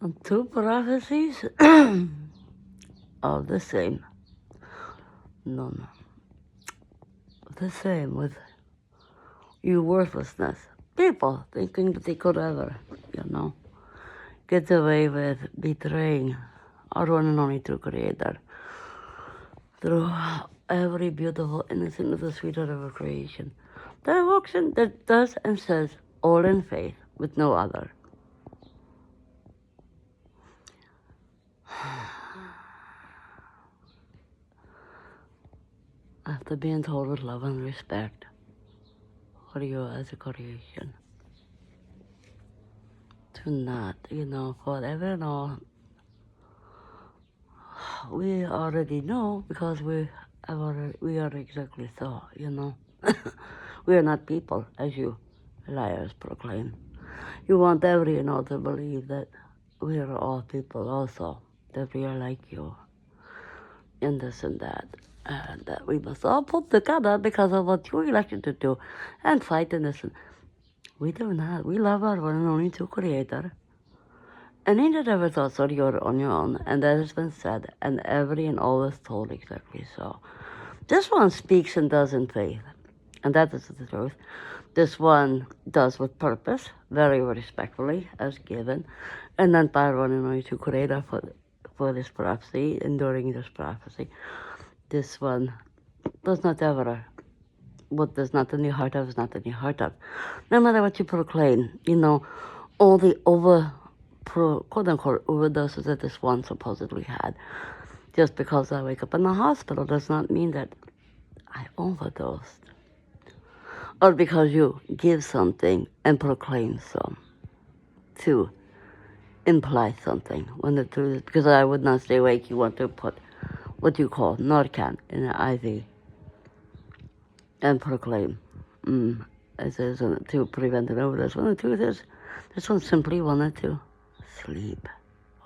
And two prophecies are the same. None. The same with your worthlessness. People thinking that they could ever, get away with betraying our one and only true Creator through every beautiful, innocent, little sweetheart of a creation. That walks in, that does and says, all in faith, with no other. After being told with love and respect for you as a creation, to not, forever and all, we already know because we are exactly so, We are not people, as you liars proclaim. You want every to believe that we are all people also, that we are like you, in this and that. And that we must all put together because of what you elected to do and fight in this. We do not. We love our one and only true Creator. And any that ever thoughts are on your own, and that has been said, and every and all is told exactly so. This one speaks and does in faith, and that is the truth. This one does with purpose, very respectfully, as given, and then by one and only true Creator for this prophecy, enduring this prophecy. This one does not ever, what does not in your heart of is not in your heart of. No matter what you proclaim, all the quote unquote overdoses that this one supposedly had. Just because I wake up in the hospital does not mean that I overdosed. Or because you give something and proclaim some to imply something when the truth is, because I would not stay awake, you want to put what you call Narcan in an IV and proclaim as is to prevent an overdose. When the truth is, this one simply wanted to sleep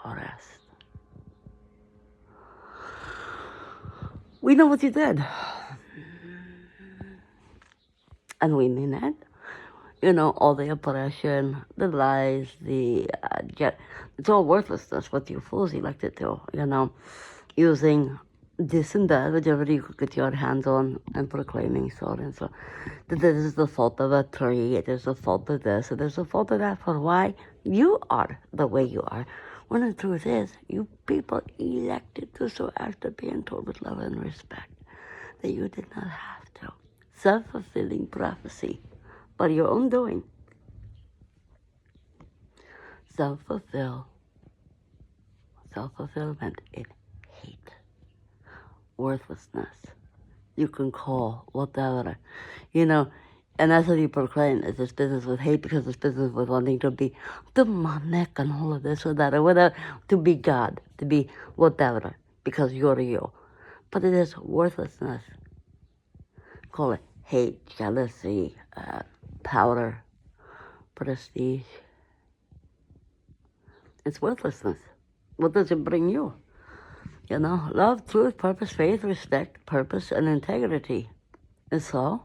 or rest. We know what you did. And we mean it. All the oppression, the lies, it's all worthlessness, what you fools elected to, using this and that, whichever you could get your hands on, and proclaiming so and so. That this is the fault of a tree, it is the fault of this, it is the fault of that, for why you are the way you are. When the truth is, you people elected to so after being told with love and respect that you did not have to. Self-fulfilling prophecy by your own doing. Self-fulfillment in hate, worthlessness. You can call whatever, and that's what you proclaim is this business with hate because this business with wanting to be demonic and all of this or that or whatever, to be God, to be whatever, because you're you. But it is worthlessness. Call it hate, jealousy, power, prestige. It's worthlessness. What does it bring you? Love, truth, purpose, faith, respect, purpose, and integrity. And so,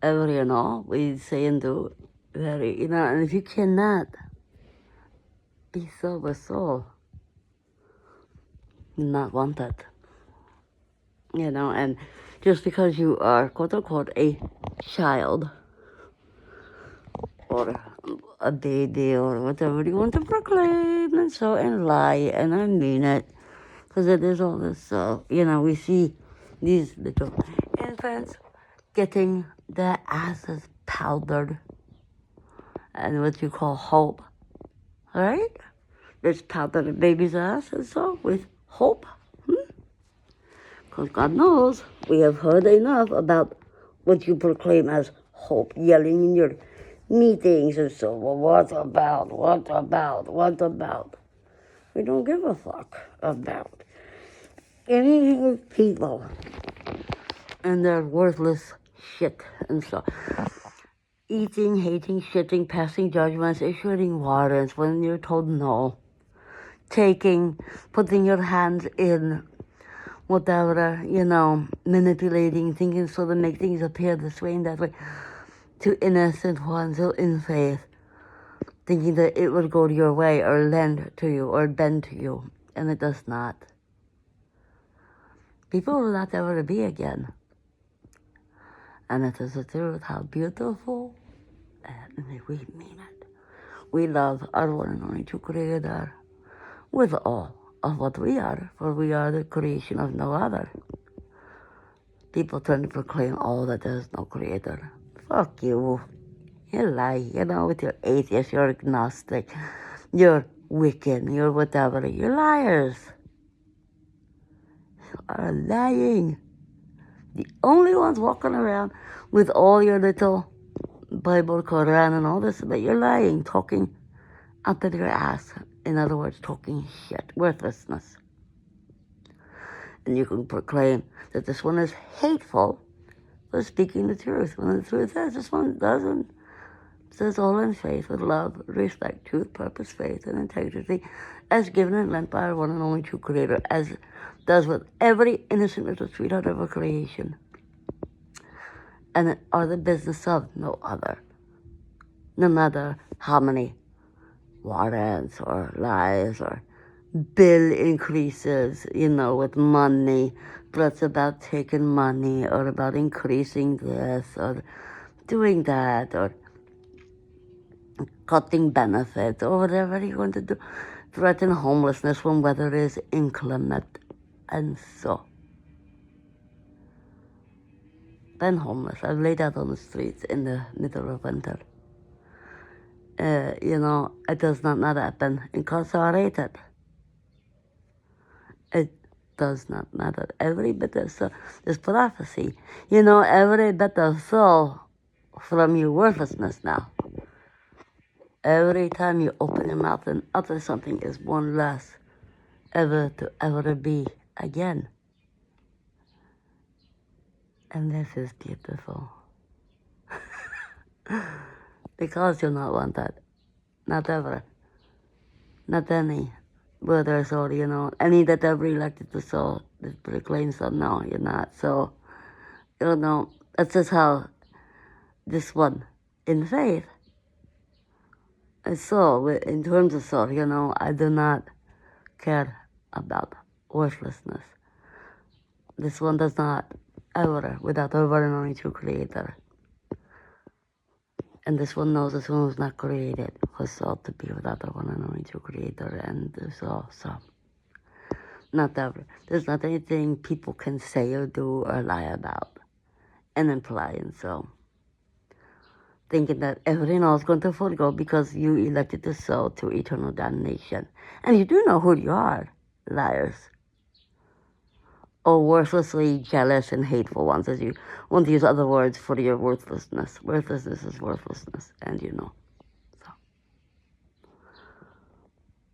every and all, we say and do very, and if you cannot be so with soul, you're not wanted. And just because you are, quote unquote, a child, or a baby, or whatever you want to proclaim, and lie, and I mean it, because it is all this, we see these little infants getting their asses powdered, and what you call hope, right? Let's powder the baby's ass, and so, with hope, because God knows, we have heard enough about what you proclaim as hope, yelling in your meetings and so, well, what about? We don't give a fuck about anything with people and their worthless shit and stuff. Eating, hating, shitting, passing judgments, issuing warrants when you're told no. Taking, putting your hands in, whatever, manipulating, thinking so to make things appear this way and that way to innocent ones who in faith thinking that it would go your way or lend to you or bend to you, and it does not. People will not ever be again. And it is the truth, how beautiful, and we mean it. We love our one and only true Creator with all of what we are, for we are the creation of no other. People trying to proclaim, oh, that there is no Creator. Fuck you. You lie, with your atheist, you're agnostic, you're Wiccan, you're whatever. You're liars. You are lying. The only ones walking around with all your little Bible, Quran, and all this, that you're lying, talking up in your ass. In other words, talking shit, worthlessness. And you can proclaim that this one is hateful for speaking the truth. When the truth is, this one doesn't. It says all in faith with love, respect, truth, purpose, faith, and integrity, as given and lent by our one and only true Creator, as does with every innocent little sweetheart of a creation. And it are the business of no other. No matter how many warrants or lies or bill increases, with money, threats about taking money or about increasing this or doing that or cutting benefits or whatever you're going to do. Threaten homelessness when weather is inclement. And so, been homeless. I've laid out on the streets in the middle of winter. It does not matter. I've been incarcerated. It does not matter. Every bit of soul, this prophecy, every bit of soul from your worthlessness now. Every time you open your mouth and utter something is one less ever to be again. And this is beautiful. Because you'll not want that. Not ever. Not any. Whether or soul, any that ever elected to soul that proclaims so. No, you're not. So, that's just how this one, in faith, and so, in terms of soul, I do not care about worthlessness. This one does not ever, without our one and only true Creator. And this one knows this one was not created for soul to be without our one and only true Creator. And so, not ever. There's not anything people can say or do or lie about and imply, and so thinking that everything else is going to forego because you elected the soul to eternal damnation. And you do know who you are, liars. Or worthlessly jealous and hateful ones, as you want to use other words for your worthlessness. Worthlessness is worthlessness, and So,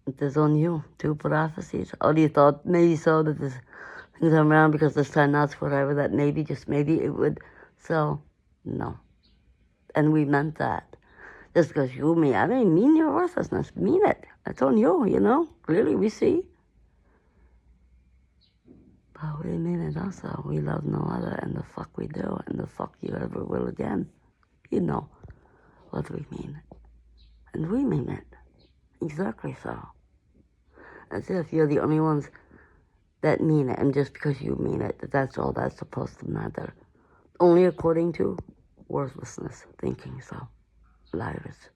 it is on you. 2 prophecies. Or you thought maybe so that this things are around because this time not forever, that maybe, just maybe it would. So, no. And we meant that. Just because you mean, I didn't mean your worthlessness. Mean it. That's on you, Clearly we see. But we mean it also. We love no other, and the fuck we do, and the fuck you ever will again. You know what we mean. And we mean it. Exactly so. As if you're the only ones that mean it, and just because you mean it, that's all that's supposed to matter. Only according to worthlessness thinking so. Liars.